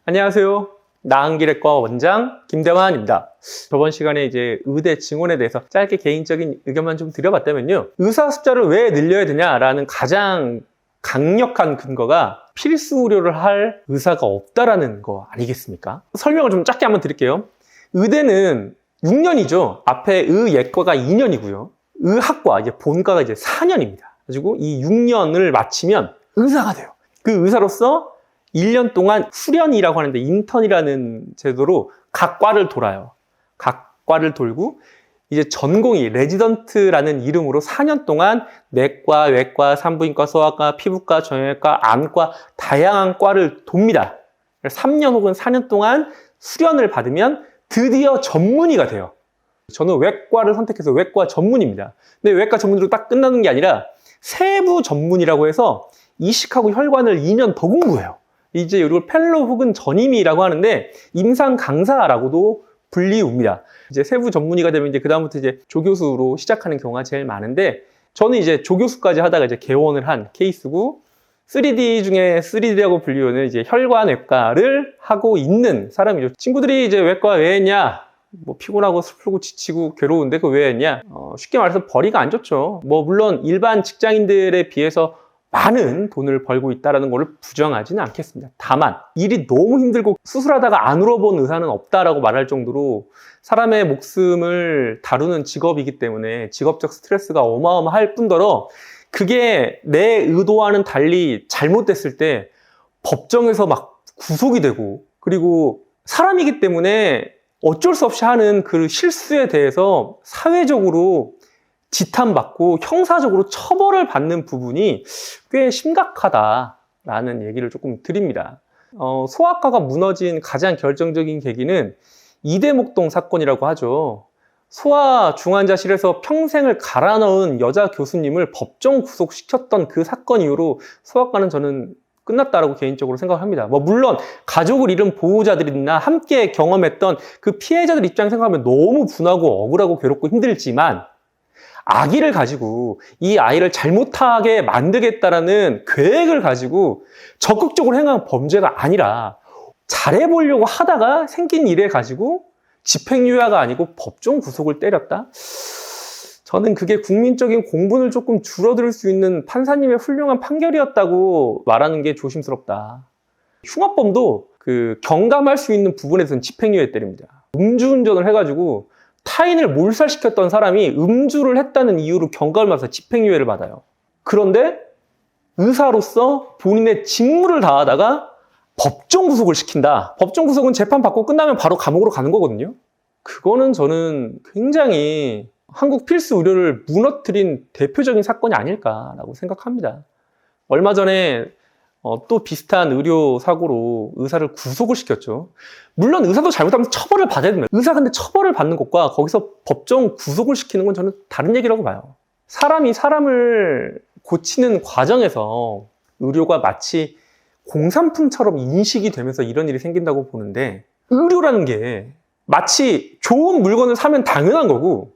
안녕하세요. 나한기래과 원장 김대환입니다. 저번 시간에 이제 의대 증원에 대해서 짧게 개인적인 의견만 좀 드려봤다면요. 의사 숫자를 왜 늘려야 되냐라는 가장 강력한 근거가 필수 의료를 할 의사가 없다라는 거 아니겠습니까? 설명을 좀 짧게 한번 드릴게요. 의대는 6년이죠. 앞에 의예과가 2년이고요. 의학과, 이제 본과가 이제 4년입니다. 그리고 이 6년을 마치면 의사가 돼요. 그 의사로서 1년 동안 수련이라고 하는데 인턴이라는 제도로 각 과를 돌아요. 각 과를 돌고 이제 전공의 레지던트라는 이름으로 4년 동안 내과, 외과, 산부인과, 소아과, 피부과, 정형외과, 안과 다양한 과를 돕니다. 3년 혹은 4년 동안 수련을 받으면 드디어 전문의가 돼요. 저는 외과를 선택해서 외과 전문입니다. 근데 외과 전문으로 딱 끝나는 게 아니라 세부 전문이라고 해서 이식하고 혈관을 2년 더 공부해요. 이제 이걸 펠로 혹은 전임의라고 하는데 임상 강사라고도 불리웁니다. 이제 세부 전문의가 되면 이제 그다음부터 이제 조교수로 시작하는 경우가 제일 많은데 저는 이제 조교수까지 하다가 이제 개원을 한 케이스고 3D 중에 3D라고 불리우는 이제 혈관외과를 하고 있는 사람이죠. 친구들이 이제 외과 왜 했냐? 뭐 피곤하고 슬프고 지치고 괴로운데 그거 왜 했냐? 쉽게 말해서 벌이가 안 좋죠. 뭐 물론 일반 직장인들에 비해서 많은 돈을 벌고 있다는 걸 부정하지는 않겠습니다. 다만 일이 너무 힘들고 수술하다가 안 울어본 의사는 없다라고 말할 정도로 사람의 목숨을 다루는 직업이기 때문에 직업적 스트레스가 어마어마할 뿐더러 그게 내 의도와는 달리 잘못됐을 때 법정에서 막 구속이 되고 그리고 사람이기 때문에 어쩔 수 없이 하는 그 실수에 대해서 사회적으로 지탄받고 형사적으로 처벌을 받는 부분이 꽤 심각하다라는 얘기를 조금 드립니다. 소아과가 무너진 가장 결정적인 계기는 이대목동 사건이라고 하죠. 소아 중환자실에서 평생을 갈아 넣은 여자 교수님을 법정 구속시켰던 그 사건 이후로 소아과는 저는 끝났다라고 개인적으로 생각합니다. 물론 가족을 잃은 보호자들이나 함께 경험했던 그 피해자들 입장 생각하면 너무 분하고 억울하고 괴롭고 힘들지만 아기를 가지고 이 아이를 잘못하게 만들겠다라는 계획을 가지고 적극적으로 행한 범죄가 아니라 잘해보려고 하다가 생긴 일에 가지고 집행유예가 아니고 법정 구속을 때렸다? 저는 그게 국민적인 공분을 조금 줄어들 수 있는 판사님의 훌륭한 판결이었다고 말하는 게 조심스럽다. 흉악범도 그 경감할 수 있는 부분에서는 집행유예 때립니다. 음주운전을 해가지고 타인을 몰살시켰던 사람이 음주를 했다는 이유로 경감을 받아서 집행유예를 받아요. 그런데 의사로서 본인의 직무를 다하다가 법정 구속을 시킨다. 법정 구속은 재판 받고 끝나면 바로 감옥으로 가는 거거든요. 그거는 저는 굉장히 한국 필수 의료를 무너뜨린 대표적인 사건이 아닐까라고 생각합니다. 얼마 전에 또 비슷한 의료 사고로 의사를 구속을 시켰죠. 물론 의사도 잘못하면 처벌을 받아야 됩니다. 의사 근데 처벌을 받는 것과 거기서 법정 구속을 시키는 건 저는 다른 얘기라고 봐요. 사람이 사람을 고치는 과정에서 의료가 마치 공산품처럼 인식이 되면서 이런 일이 생긴다고 보는데 의료라는 게 마치 좋은 물건을 사면 당연한 거고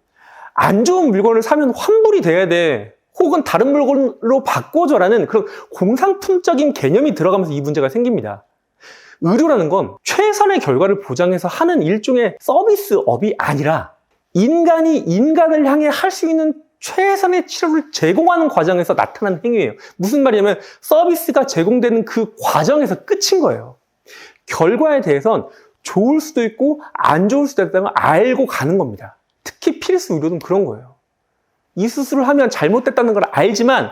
안 좋은 물건을 사면 환불이 돼야 돼. 혹은 다른 물건으로 바꿔줘라는 그런 공산품적인 개념이 들어가면서 이 문제가 생깁니다. 의료라는 건 최선의 결과를 보장해서 하는 일종의 서비스업이 아니라 인간이 인간을 향해 할 수 있는 최선의 치료를 제공하는 과정에서 나타나는 행위예요. 무슨 말이냐면 서비스가 제공되는 그 과정에서 끝인 거예요. 결과에 대해선 좋을 수도 있고 안 좋을 수도 있다는 걸 알고 가는 겁니다. 특히 필수 의료는 그런 거예요. 이 수술을 하면 잘못됐다는 걸 알지만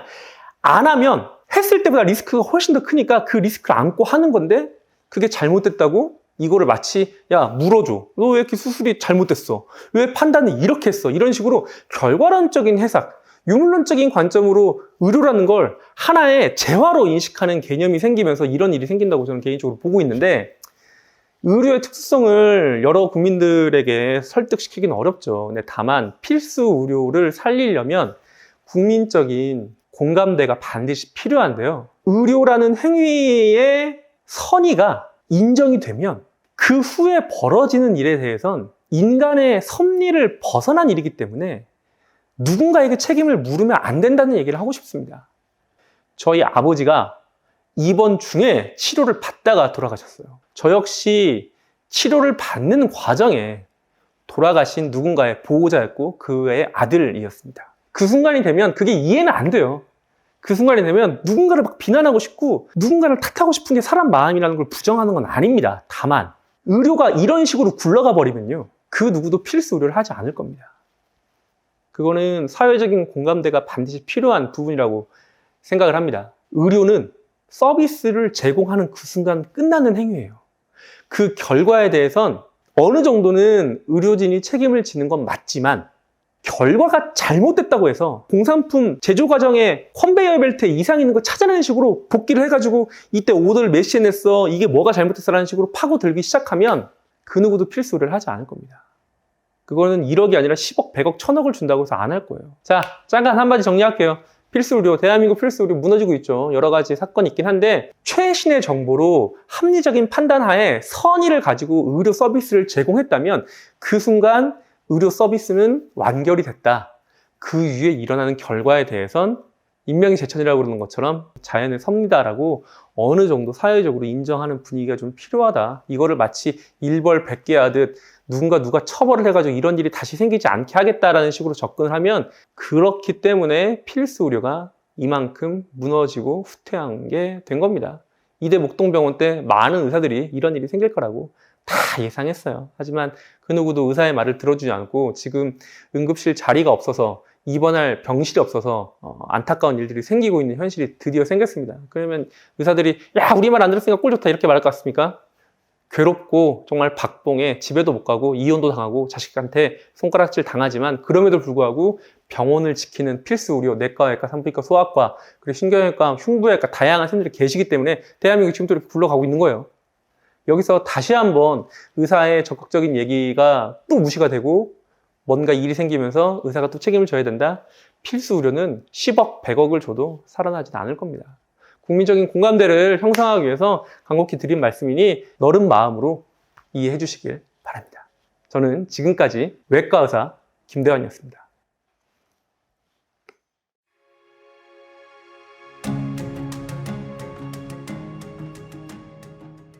안 하면 했을 때보다 리스크가 훨씬 더 크니까 그 리스크를 안고 하는 건데 그게 잘못됐다고 이거를 마치 야 물어줘. 너 왜 이렇게 수술이 잘못됐어? 왜 판단을 이렇게 했어? 이런 식으로 결과론적인 해석, 유물론적인 관점으로 의료라는 걸 하나의 재화로 인식하는 개념이 생기면서 이런 일이 생긴다고 저는 개인적으로 보고 있는데 의료의 특수성을 여러 국민들에게 설득시키기는 어렵죠. 근데 다만 필수 의료를 살리려면 국민적인 공감대가 반드시 필요한데요. 의료라는 행위의 선의가 인정이 되면 그 후에 벌어지는 일에 대해선 인간의 섭리를 벗어난 일이기 때문에 누군가에게 책임을 물으면 안 된다는 얘기를 하고 싶습니다. 저희 아버지가 입원 중에 치료를 받다가 돌아가셨어요. 저 역시 치료를 받는 과정에 돌아가신 누군가의 보호자였고 그의 아들이었습니다. 그 순간이 되면 그게 이해는 안 돼요. 그 순간이 되면 누군가를 막 비난하고 싶고 누군가를 탓하고 싶은 게 사람 마음이라는 걸 부정하는 건 아닙니다. 다만 의료가 이런 식으로 굴러가 버리면요, 그 누구도 필수 의료를 하지 않을 겁니다. 그거는 사회적인 공감대가 반드시 필요한 부분이라고 생각을 합니다. 의료는 서비스를 제공하는 그 순간 끝나는 행위예요. 그 결과에 대해선 어느 정도는 의료진이 책임을 지는 건 맞지만 결과가 잘못됐다고 해서 공산품 제조 과정에 컨베이어 벨트에 이상이 있는 거 찾아내는 식으로 복기를 해가지고 이때 오더를 몇 시에 냈어, 이게 뭐가 잘못됐어라는 식으로 파고들기 시작하면 그 누구도 필수 의료를 하지 않을 겁니다. 그거는 1억이 아니라 10억, 100억, 1000억을 준다고 해서 안 할 거예요. 자, 잠깐 한마디 정리할게요. 필수 의료, 대한민국 필수 의료 무너지고 있죠. 여러 가지 사건이 있긴 한데 최신의 정보로 합리적인 판단하에 선의를 가지고 의료 서비스를 제공했다면 그 순간 의료 서비스는 완결이 됐다. 그 이후에 일어나는 결과에 대해선 인명이 제천이라고 그러는 것처럼 자연의 섭리다라고 어느 정도 사회적으로 인정하는 분위기가 좀 필요하다. 이거를 마치 일벌 백계 하듯 누가 처벌을 해가지고 이런 일이 다시 생기지 않게 하겠다라는 식으로 접근을 하면, 그렇기 때문에 필수 의료가 이만큼 무너지고 후퇴한 게 된 겁니다. 이대 목동병원 때 많은 의사들이 이런 일이 생길 거라고 다 예상했어요. 하지만 그 누구도 의사의 말을 들어주지 않고 지금 응급실 자리가 없어서 입원할 병실이 없어서 안타까운 일들이 생기고 있는 현실이 드디어 생겼습니다. 그러면 의사들이 야, 우리 말 안 들었으니까 꼴 좋다 이렇게 말할 것 같습니까? 괴롭고 정말 박봉에 집에도 못 가고 이혼도 당하고 자식한테 손가락질 당하지만 그럼에도 불구하고 병원을 지키는 필수 의료, 내과, 외과, 산부인과, 소아과, 그리고 신경외과, 흉부외과 다양한 선생님들이 계시기 때문에 대한민국이 지금도 이렇게 굴러가고 있는 거예요. 여기서 다시 한번 의사의 적극적인 얘기가 또 무시가 되고 뭔가 일이 생기면서 의사가 또 책임을 져야 된다? 필수 의료는 10억, 100억을 줘도 살아나지는 않을 겁니다. 국민적인 공감대를 형성하기 위해서 간곡히 드린 말씀이니 너른 마음으로 이해해 주시길 바랍니다. 저는 지금까지 외과 의사 김대환이었습니다.